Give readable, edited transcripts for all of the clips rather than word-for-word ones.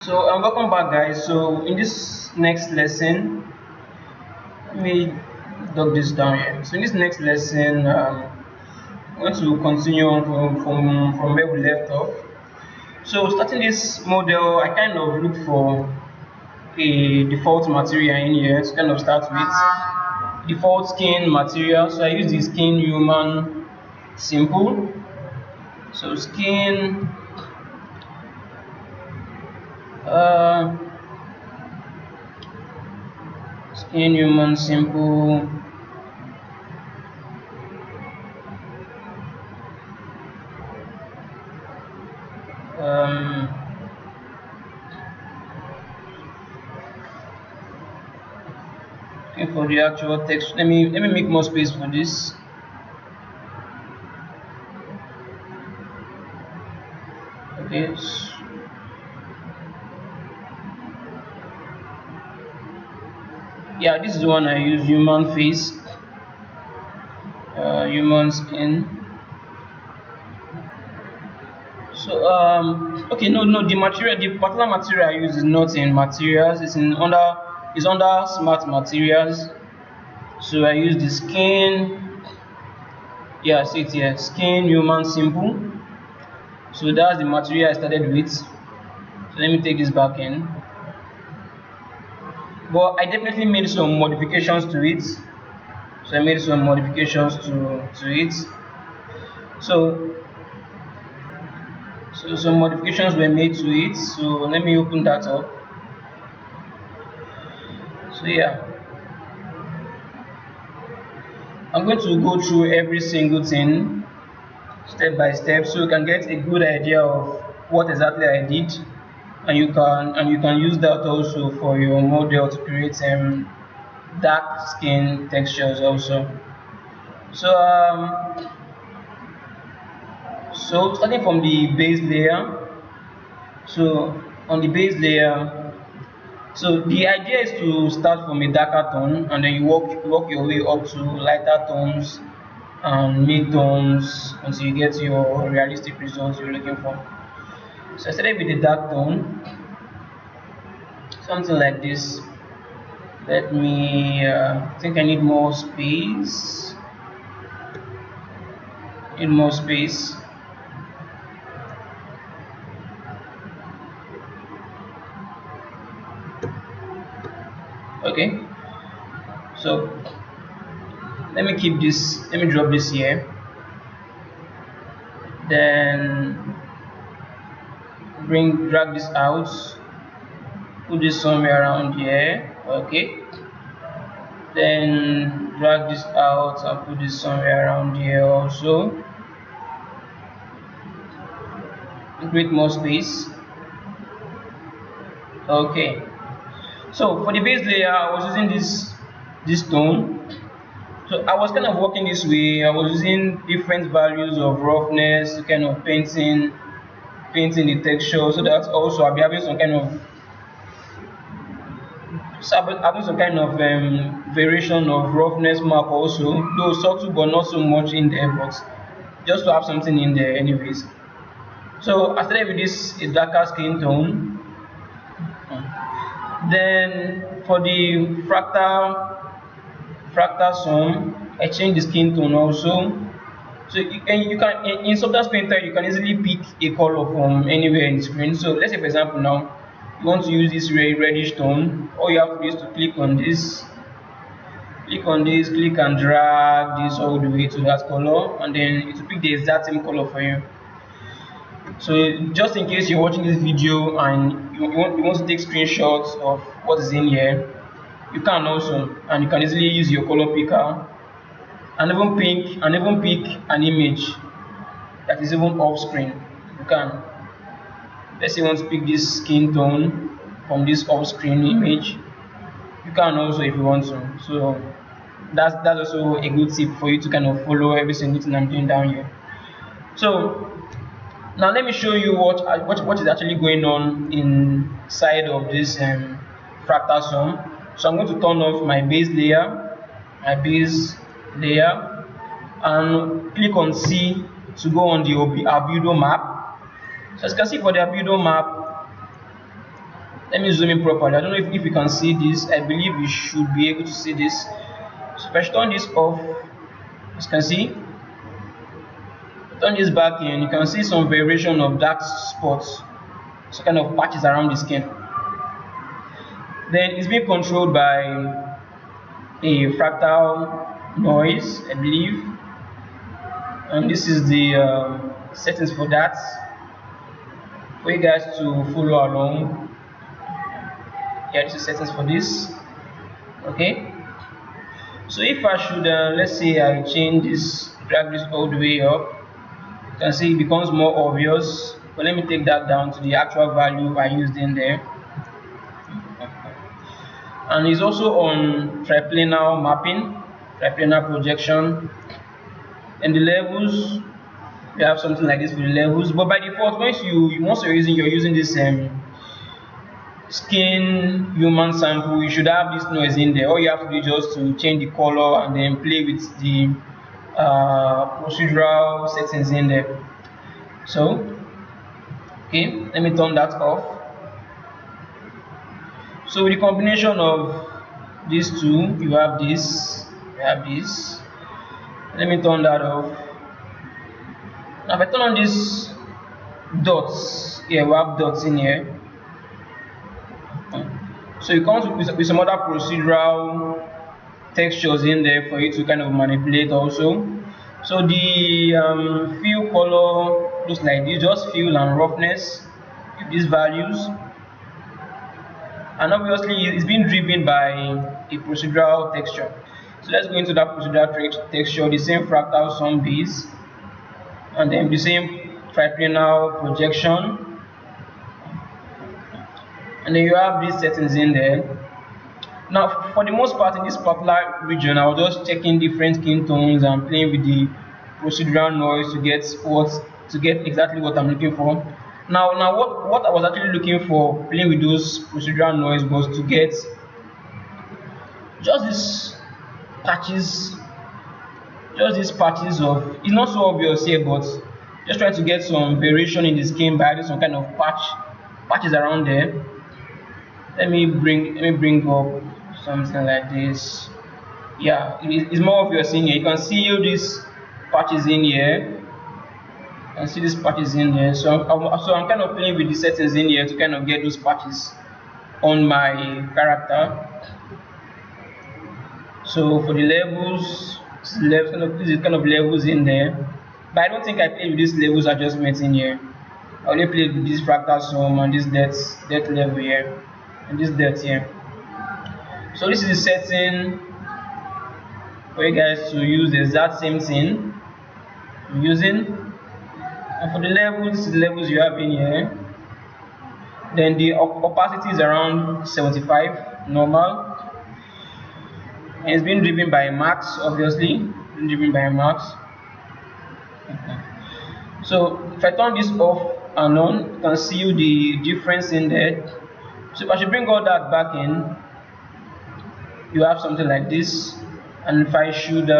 So welcome back, guys. So in this next lesson, let me dog this down here. So in this next lesson, I want to continue on from where we left off. So starting this model, I kind of look for a default material in here to kind of start with default skin material. So I use the skin human simple. So uh, skin human simple. Um, looking for the actual text. Let me make more space for this. Okay. Yeah, this is the one I use. Human face, human skin. So okay, no, the material, the particular material I use is not in materials. It's under smart materials. So I use the skin. Yeah, see it here. Skin human simple. So that's the material I started with. So let me take this back in. But I definitely made some modifications to it. So I made some modifications to it. So some modifications were made to it. So let me open that up. So yeah, I'm going to go through every single thing step by step so you can get a good idea of what exactly I did, and you can use that also for your model to create dark skin textures also. So so starting from the base layer. So on the base layer, so the idea is to start from a darker tone and then you work your way up to lighter tones and mid tones until you get your realistic results you're looking for. So I started with a dark tone, something like this. Let me I think I need more space. Need more space. Okay. So let me keep this. Let me drop this here. Then drag this out. Put this somewhere around here. Okay. Then drag this out and put this somewhere around here also. Create more space. Okay. So for the base layer, I was using this tone. So I was kind of working this way. I was using different values of roughness, kind of painting the texture, so that also I'll be having some kind of variation of roughness mark also, though subtle but not so much in there, but just to have something in there anyways. So I started with this a darker skin tone. Then for the fractal sum, I changed the skin tone also. So you can in Substance Painter you can easily pick a color from anywhere in the screen. So let's say for example now you want to use this reddish tone. All you have to do is to click on this, click and drag this all the way to that color, and then it will pick the exact same color for you. So just in case you're watching this video and you want to take screenshots of what is in here, you can also, and you can easily use your color picker and even pick an image that is even off screen. You can, let's say you want to pick this skin tone from this off screen image, you can also if you want to. So that's also a good tip for you to kind of follow every single thing I'm doing down here. So now let me show you what is actually going on inside of this fractal sum. So I'm going to turn off my base layer, and click on C to go on the albedo map. So as you can see for the albedo map, Let me zoom in properly. I don't know if you can see this. I believe you should be able to see this. So if I turn this off, as you can see, turn this back in, you can see some variation of dark spots, so kind of patches around the skin. Then it's being controlled by a fractal noise, I believe, and this is the settings for that, for you guys to follow along. Yeah, this is settings for this. Okay, so if I should let's say I change this, drag this all the way up, you can see it becomes more obvious. But let me take that down to the actual value I used in there. And it's also on triplanar mapping, triplanar projection. And the levels, we have something like this for the levels. But by default, once you're using this skin human sample, you should have this noise in there. All you have to do is just to change the color and then play with the procedural settings in there. So okay, let me turn that off. So with the combination of these two, you have this. Let me turn that off. Now if I turn on these dots, yeah, we have dots in here. So it comes with some other procedural textures in there for you to kind of manipulate also. So the fill color looks like this, just fill and roughness with these values. And obviously it's being driven by a procedural texture. So let's go into that procedural texture, the same fractal sun base, and then the same triplanar projection. And then you have these settings in there. Now for the most part in this particular region, I was just checking different skin tones and playing with the procedural noise to get exactly what I'm looking for. Now what I was actually looking for playing with those procedural noise was to get just these patches of, it's not so obvious here, but just trying to get some variation in the skin by adding some kind of patches around there. Let me bring up something like this. Yeah, it's more obvious in here. You can see all these patches in here. You can see these patches in here. So I'm kind of playing with the settings in here to kind of get those patches on my character. So for the levels, this is kind of levels in there. But I don't think I played with these levels adjustments in here. I only played with this fractal sum and this depth level here, and this depth here. So this is the setting for you guys to use the exact same thing I'm using. And for the levels, the levels you have in here. Then the opacity is around 75 normal. And it's been driven by max, obviously. So if I turn this off and on, you can see the difference in there. So if I should bring all that back in, you have something like this. And if I should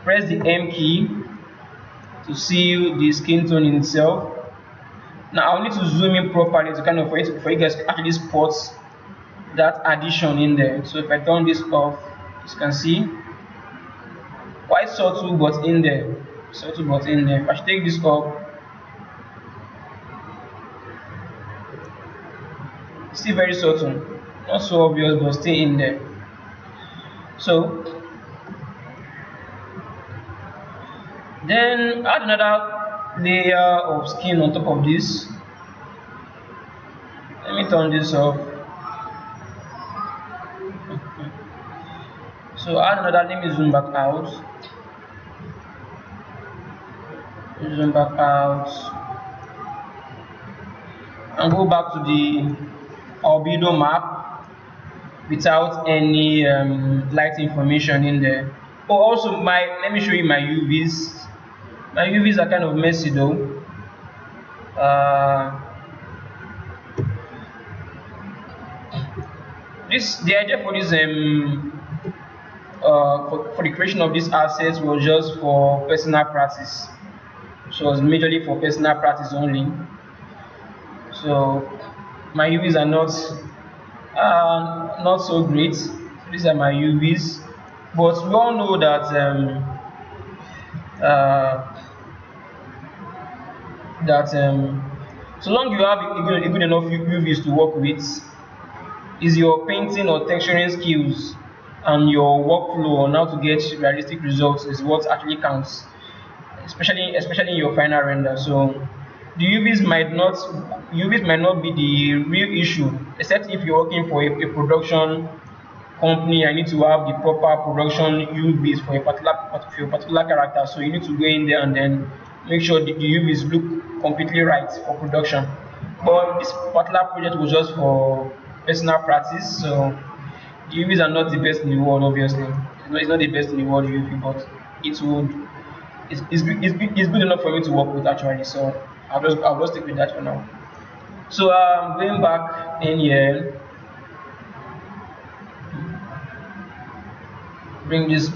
press the M key to see the skin tone in itself. Now I'll need to zoom in properly to kind of for you guys to actually spot that addition in there. So if I turn this off, you can see quite subtle but in there. If I should take this up, still very subtle, not so obvious but still in there. So then add another layer of skin on top of this. Let me turn this off. So add another, let me zoom back out. And go back to the albedo map without any light information in there. Oh, also let me show you my UVs. My UVs are kind of messy though. The idea for this for the creation of these assets was just for personal practice. So it was majorly for personal practice only. So My UVs are not so great. These are my UVs, but we all know that uh, so long you have a good enough UVs to work with, is your painting or texturing skills and your workflow on how to get realistic results is what actually counts, especially in your final render. So the UVs might not be the real issue, except if you're working for a production company. I need to have the proper production UVs for your particular character. So you need to go in there and then make sure the UVs look completely right for production. But this particular project was just for personal practice, so the UVs are not the best in the world. Obviously, it's not the best in the world UV, but it would it's good enough for me to work with actually. So I'll just stick with that for now. So going back in here, bring this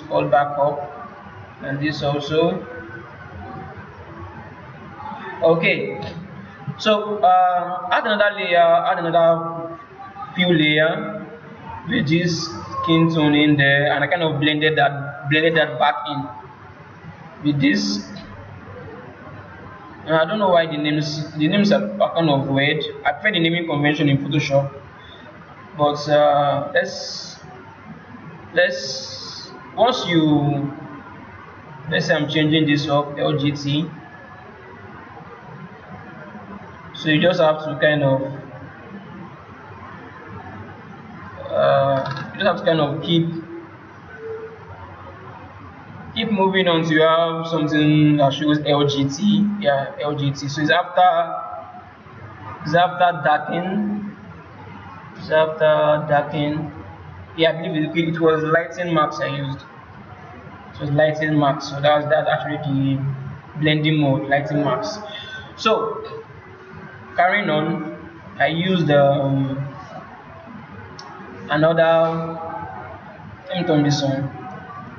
all back up, and this also. Okay, so add another few layer with this skin tone in there, and I kind of blended that back in with this. And I don't know why the names are kind of weird. I prefer the naming convention in Photoshop, but let's once you let's say I'm changing this up LGT. So you just have to kind of keep moving until you have something that shows LGT. Yeah, LGT. So it's after darken. It's after darken. Yeah, I believe it was lighting max I used. So it's lighting max. So that's actually the blending mode, lighting max. So carrying on, I used another. Let me turn this on.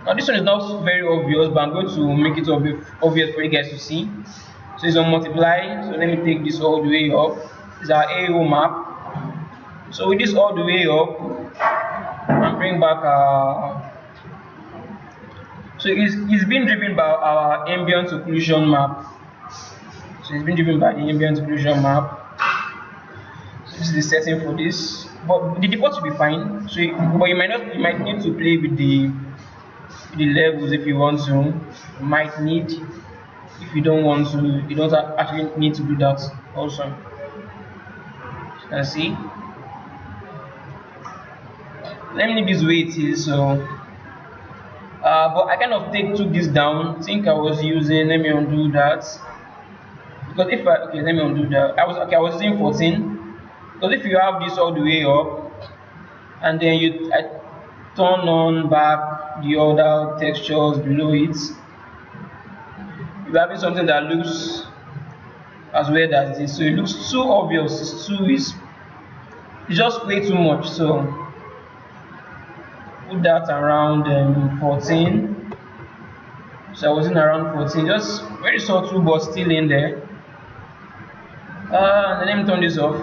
Now this one is not very obvious, but I'm going to make it obvious for you guys to see. So it's on multiply. So let me take this all the way up. It's our AO map. So with this all the way up, and bring back so it's been driven by our ambient occlusion map. So it's been driven by the ambient occlusion map. So this is the setting for this. But the default should be fine. So but you might need to play with the levels if you want to. You might need. If you don't want to, you don't actually need to do that also. You can see. Let me leave this way it is. So but I kind of took this down. I think I was using, let me undo that. Because let me undo that. I was using 14. Because if you have this all the way up and then I turn on back the other textures below it, you're having something that looks as weird as this. So it looks too obvious. It's just way too much. So put that around 14. So I was in around 14, just very subtle but still in there. And then let me turn this off.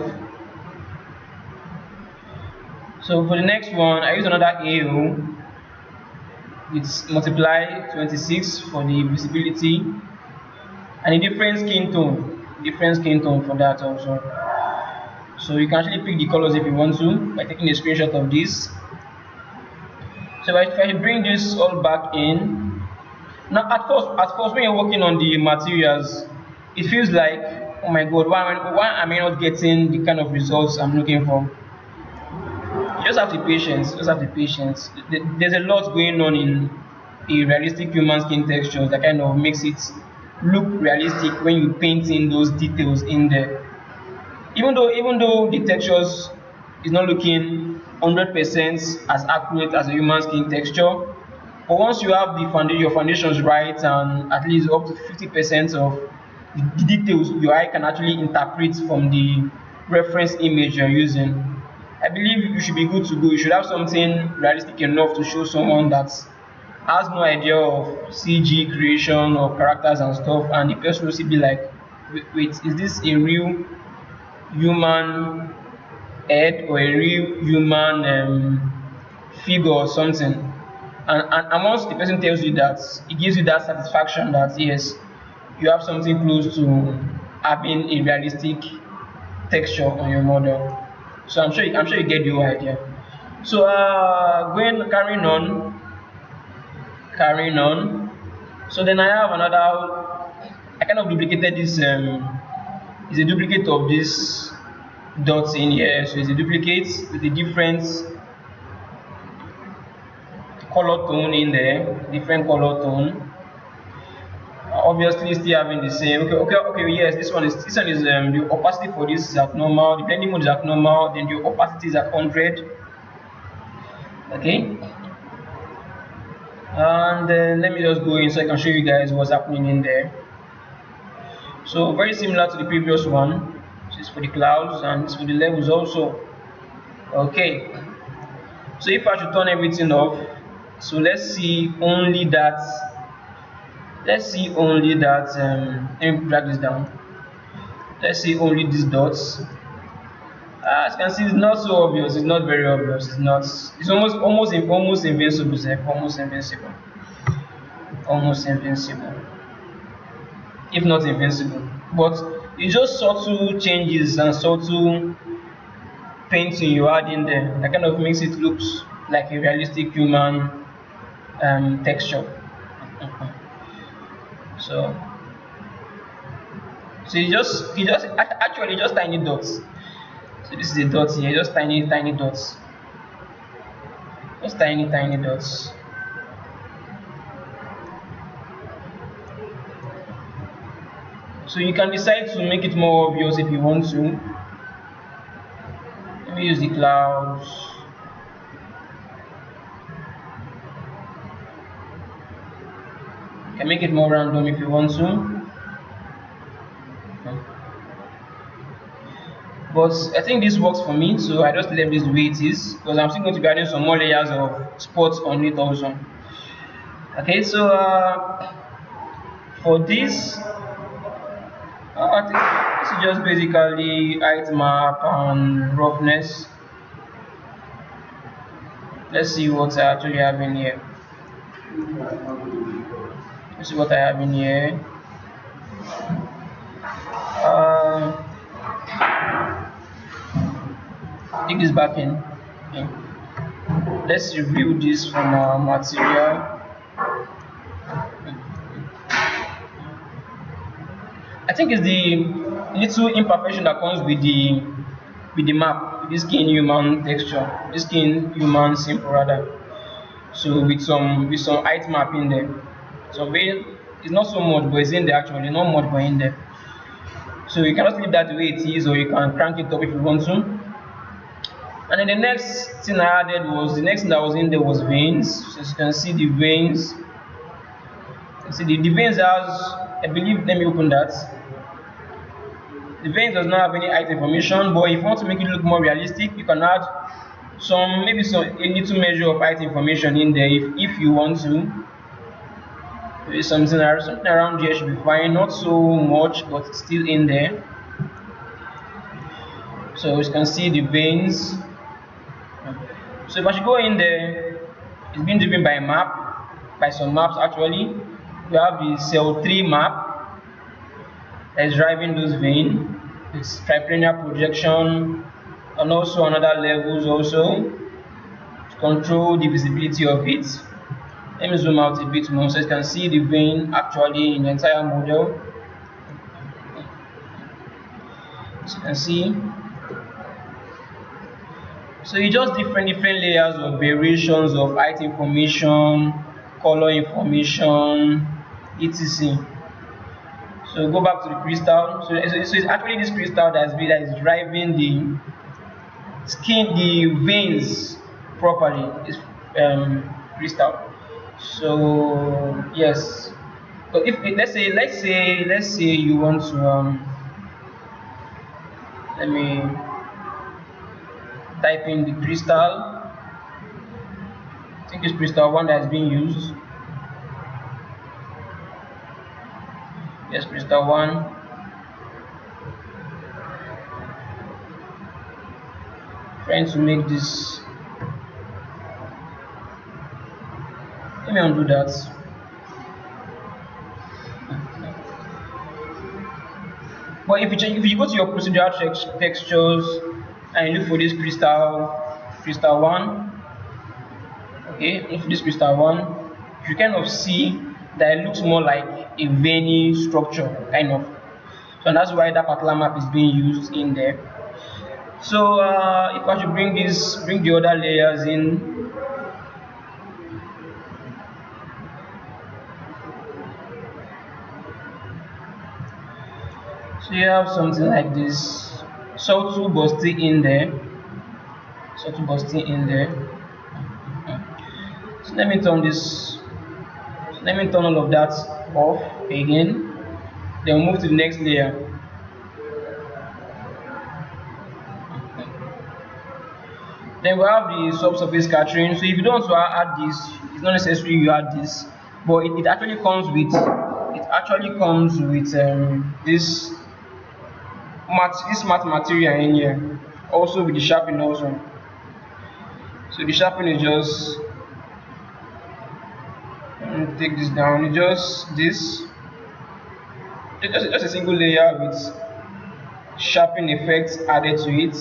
So for the next one, I use another AO with multiply 26 for the visibility and a different skin tone for that also. So you can actually pick the colors if you want to by taking a screenshot of this. So if I bring this all back in, now at first when you're working on the materials, it feels like, oh my god, why am I not getting the kind of results I'm looking for? You just have the patience. There's a lot going on in a realistic human skin textures that kind of makes it look realistic when you paint in those details in there. Even though the textures is not looking 100% as accurate as a human skin texture, but once you have your foundations right and at least up to 50% of the details your eye can actually interpret from the reference image you're using, I believe you should be good to go. You should have something realistic enough to show someone that has no idea of CG creation or characters and stuff, and the person will be like, wait, is this a real human head or a real human figure or something. And once the person tells you that, it gives you that satisfaction that yes, you have something close to having a realistic texture on your model. So I'm sure you get the whole idea. So going carrying on. So then I have another. I kind of duplicated this. Is a duplicate of this dots in here. So it's a duplicate with a different color tone in there, different color tone. Obviously, still having the same. Okay. Yes, this one is the opacity for this is abnormal. The blending mode is abnormal. Then the opacity is at 100. Okay. And then let me just go in so I can show you guys what's happening in there. So very similar to the previous one. This is for the clouds and this for the levels also. Okay. So if I should turn everything off, so let's see only that. Let's see only that. Let me drag this down. Let's see only these dots. As you can see, it's not so obvious. It's not very obvious. It's not. It's almost invincible. Almost invincible. Almost invincible. If not invincible, but it's just subtle changes and subtle painting you add in there that kind of makes it look like a realistic human texture. So actually just tiny dots. So this is a dot here, just tiny dots, just tiny dots. So you can decide to make it more obvious if you want to. Let me use the clouds. You can make it more random if you want to. But I think this works for me, so I just left this the way it is because I'm still going to be adding some more layers of spots on it also. Okay, so for this, I think this is just basically height map and roughness. Let's see what I actually have in here. Let's see what I have in here. Take this back in. Okay. Let's review this from our material. I think it's the little imperfection that comes with the map, this skin human texture, this skin human simple rather. So with some height map in there. So it's not so much, but it's in there actually, not much but in there. So you can just leave that the way it is, or you can crank it up if you want to. And then the next thing I added was the next thing that was in there was veins. So as you can see the veins. You see the veins has, I believe, let me open that. The veins does not have any height information, but if you want to make it look more realistic, you can add a little measure of height information in there if you want to. Maybe something around here should be fine, not so much, but still in there. So as you can see the veins. So if I should go in there, it's been driven by a map, by some maps actually. We have the cell 3 map that is driving those veins. It's triplanar projection and also another levels also to control the visibility of it. Let me zoom out a bit more so you can see the vein actually in the entire model. As you can see. So you just different layers of variations of height information, color information, etc. So go back to the crystal. So it's actually this crystal that is driving the veins properly. It's crystal. So yes. So if let's say you want to let me type in the crystal. I think it's crystal 1 that is being used. Yes, crystal 1. trying to make this. Let me undo that. But if you go to your procedural textures and you look for this crystal one, okay, if this crystal one, you kind of see that it looks more like a veiny structure, kind of. So that's why that particular map is being used in there. So if I should bring the other layers in. So you have something like this, subtle but still in there, subtle but still in there. So let me turn this, let me turn all of that off again, then move to the next layer. Then we have the subsurface scattering. So if you don't want to add this, it's not necessary you add this, but it actually comes with this matte material in here, also with the sharpening also. So the sharpening is just, take this down, it's just this, just a single layer with sharpening effects added to it.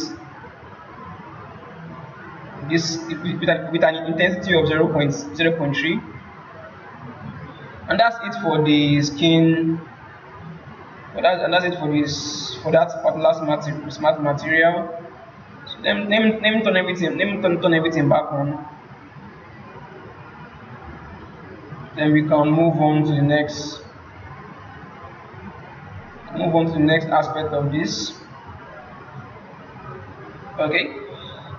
This with an intensity of 0.3, and that's it for the skin. And that's it for that particular smart material. So let me turn everything back on. Then we can move on to the next aspect of this. Okay.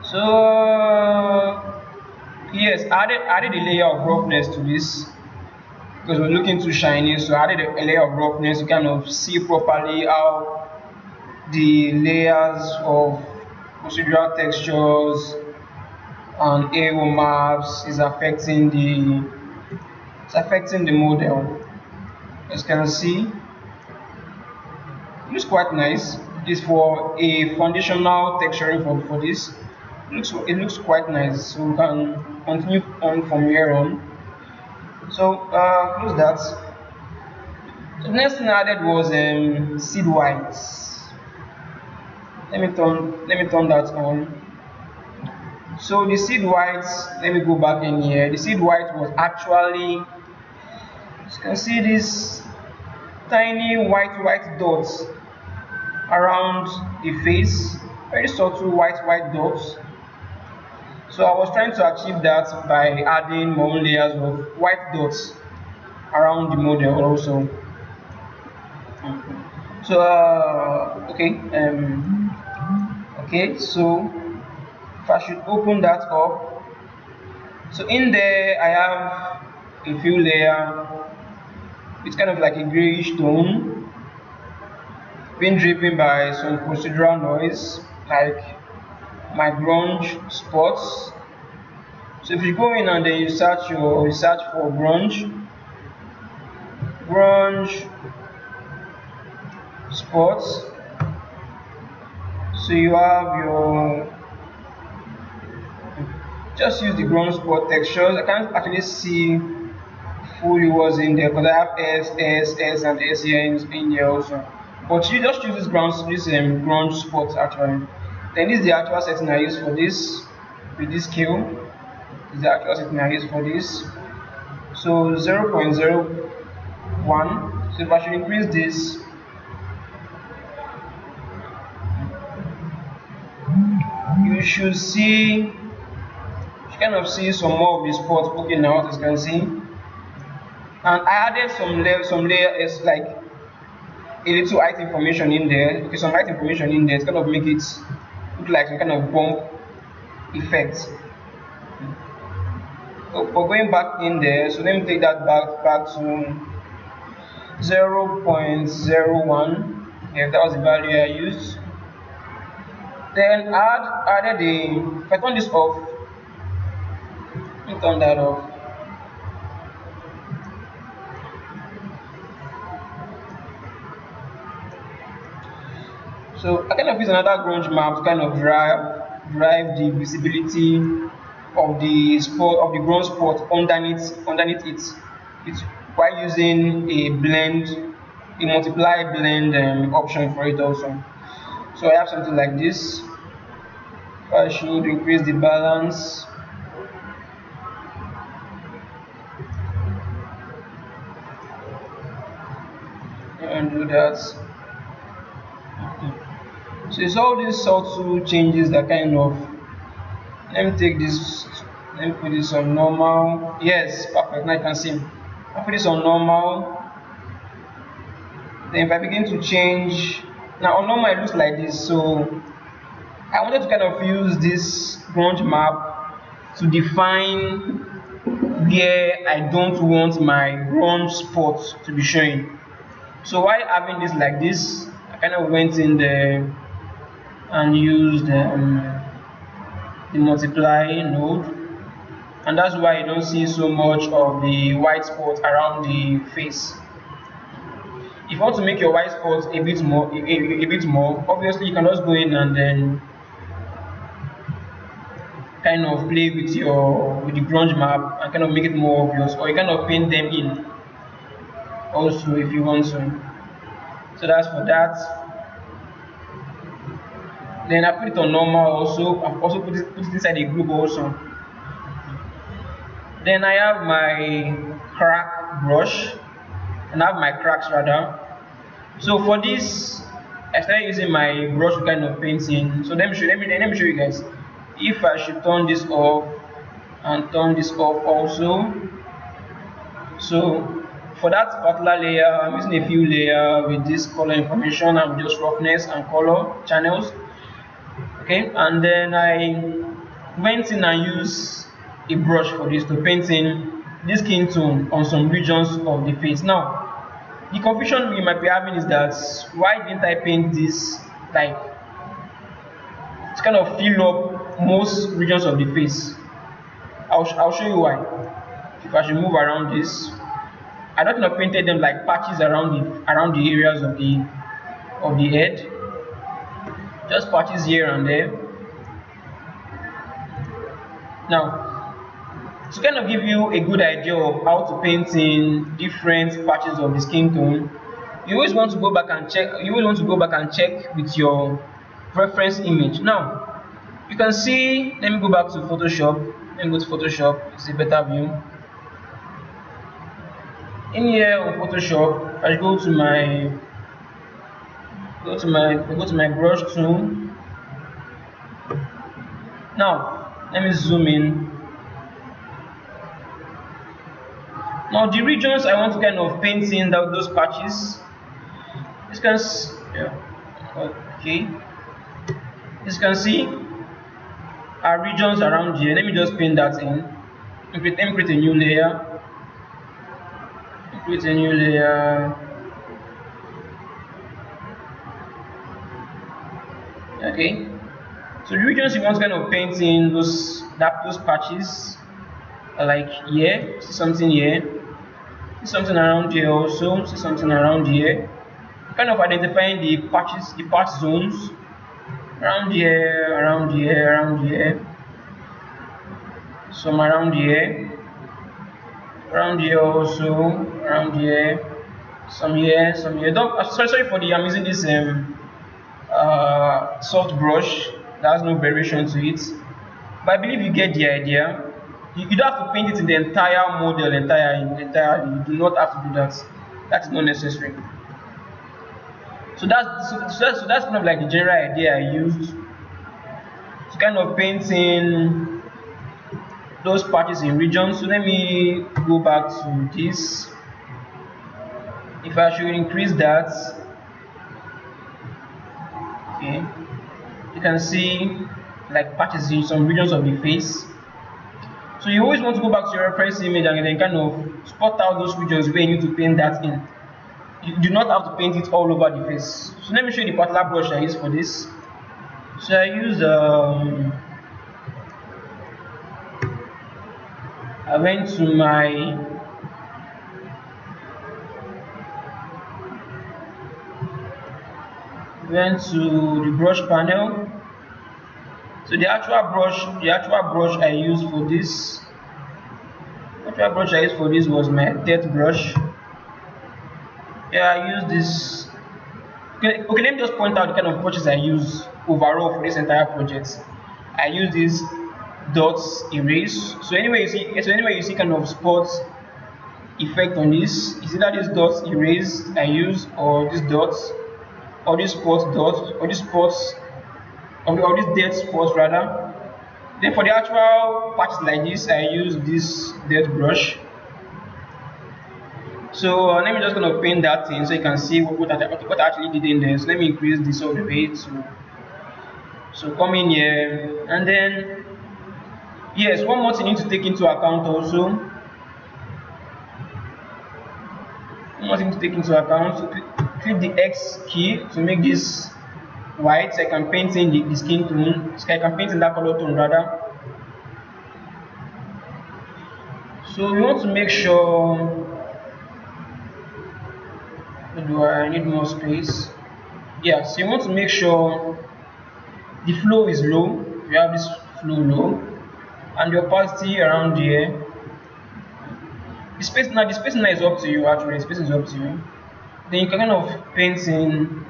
So yes, added a layer of roughness to this because we're looking too shiny. So I added a layer of roughness to kind of see properly how the layers of procedural textures and AO maps is affecting the model. As you can see, it looks quite nice. It's for a foundational texturing for this. It looks quite nice. So we can continue on from here on. So close that. So the next thing I added was seed whites. Let me turn that on. So the seed whites, let me go back in here. The seed white was actually, you can see this tiny white dots around the face, very subtle white dots. So I was trying to achieve that by adding more layers of white dots around the model also. So okay, so if I should open that up, so in there I have a few layers. It's kind of like a grayish tone, being driven by some procedural noise like my grunge spots. So if you go in and then you search for grunge spots, so you have your, just use the grunge spot textures. I can't actually see fully what's in there because I have S and S here in here also, but you just use this grunge spots actually. Then this is the actual setting I use for this with this scale. This is the actual setting I use for this. So 0.01. So if I should increase this, you should see, you kind of see some more of the spots poking out, as you can see. And I added some layers like a little height information in there. Okay, some height information in there to kind of make it look like some kind of bump effect. So for going back in there, so let me take that back to 0.01. Yeah, that was the value I used. Then added if I turn this off, let me turn that off. So I kind of use another grunge map to kind of drive the visibility of the spot of the ground spot underneath it while using a blend, a multiply blend option for it also. So I have something like this. I should increase the balance and do that. So it's all these subtle changes that kind of, let me take this, let me put this on normal. Yes, perfect. Now you can see. I put this on normal. Then if I begin to change, now on normal it looks like this. So I wanted to kind of use this grunge map to define where I don't want my grunge spot to be showing. So while having this like this, I kind of went in there and used the multiply node, and that's why you don't see so much of the white spot around the face. If you want to make your white spot a bit more, a bit more, obviously you can just go in and then kind of play with the grunge map and kind of make it more obvious, or you kind of paint them in also if you want to. So that's for that. Then I put it on normal also. I've also put it inside a group also. Then I have my crack brush, and I have my cracks rather. So for this, I started using my brush to kind of paint in. So let me show you guys. If I should turn this off and turn this off also. So for that particular layer, I'm using a few layers with this color information and just roughness and color channels. Okay, and then I went in and used a brush for this to paint in this skin tone on some regions of the face. Now, the confusion we might be having is that why didn't I paint this like to kind of fill up most regions of the face? I'll show you why. If I should move around this, I don't have painted them like patches around the areas of the head, just patches here and there. Now, to kind of give you a good idea of how to paint in different patches of the skin tone, you always want to go back and check. You always want to go back and check with your reference image. Now, you can see. Let me go back to Photoshop. Let me go to Photoshop. It's a better view. In here on Photoshop, I go to my brush tool. Now, let me zoom in. Now the regions I want to kind of paint in those patches. You can see are regions around here. Let me just paint that in. Let me create a new layer. Okay. So the regions you want to kind of paint in those patches are like here. See something here. See something around here also. See something around here. Kind of identifying the patches, the patch zones around here, around here, around here. Some around here. Around here also, around here, some here, some here. Sorry for the, I'm using this soft brush that has no variation to it, but I believe you get the idea. You don't have to paint it in the entire model entirely. You do not have to do that. That's not necessary. So that's kind of like the general idea I used to kind of paint in those patches in regions. So let me go back to this. If I should increase that, okay, you can see like patches in some regions of the face. So you always want to go back to your reference image and then kind of spot out those regions where you need to paint that in. You do not have to paint it all over the face. So let me show you the particular brush I use for this. So I use I went to the brush panel. So the actual brush I used for this, was my death brush. Yeah, I use this. Okay, let me just point out the kind of brushes I use overall for this entire project. I use this dots erase. Anywhere you see kind of spots effect on this, is either this dots erase I use, or this dots, or this spots dots, or this spots, or this dead spots rather. Then for the actual patches like this, I use this dead brush. So let me just kind of paint that in so you can see what I actually did in there. So let me increase this all the way to, so come in here, and then yes, one more thing you need to take into account also. One more thing to take into account. So click the X key to make this white, so I can paint in the skin tone. So I can paint in that color tone rather. So we want to make sure. Do I need more space? Yeah, so you want to make sure the flow is low. You have this flow low, and the opacity around here. The spacing now is up to you actually. The spacing is up to you. Then you can kind of paint in.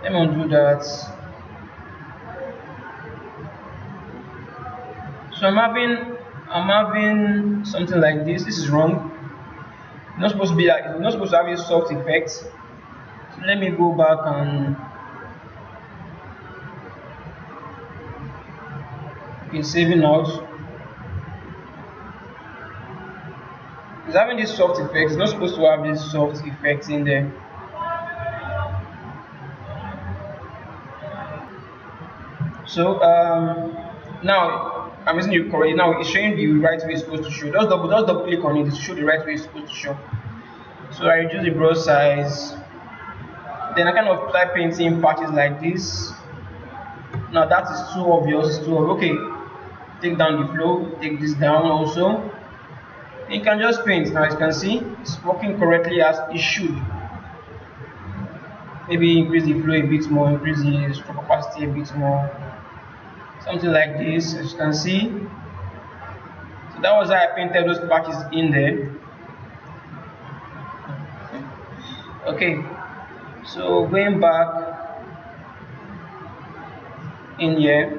Let me undo that. So I'm having something like this. This is wrong. It's not supposed to be like, it's not supposed to have a soft effect. So let me go back and saving out. It's having this soft effect. It's not supposed to have this soft effect in there. So now I'm using it correctly. Now it's showing the right way it's supposed to show. Just double click on it to show the right way it's supposed to show. So I reduce the brush size. Then I kind of try painting patches like this. Now that is too obvious. It's too obvious. Okay, take down the flow. Take this down also. You can just paint. Now as you can see, it's working correctly as it should. Maybe increase the flow a bit more, increase the stroke opacity a bit more. Something like this, as you can see. So that was how I painted those patches in there. Okay, so going back in here,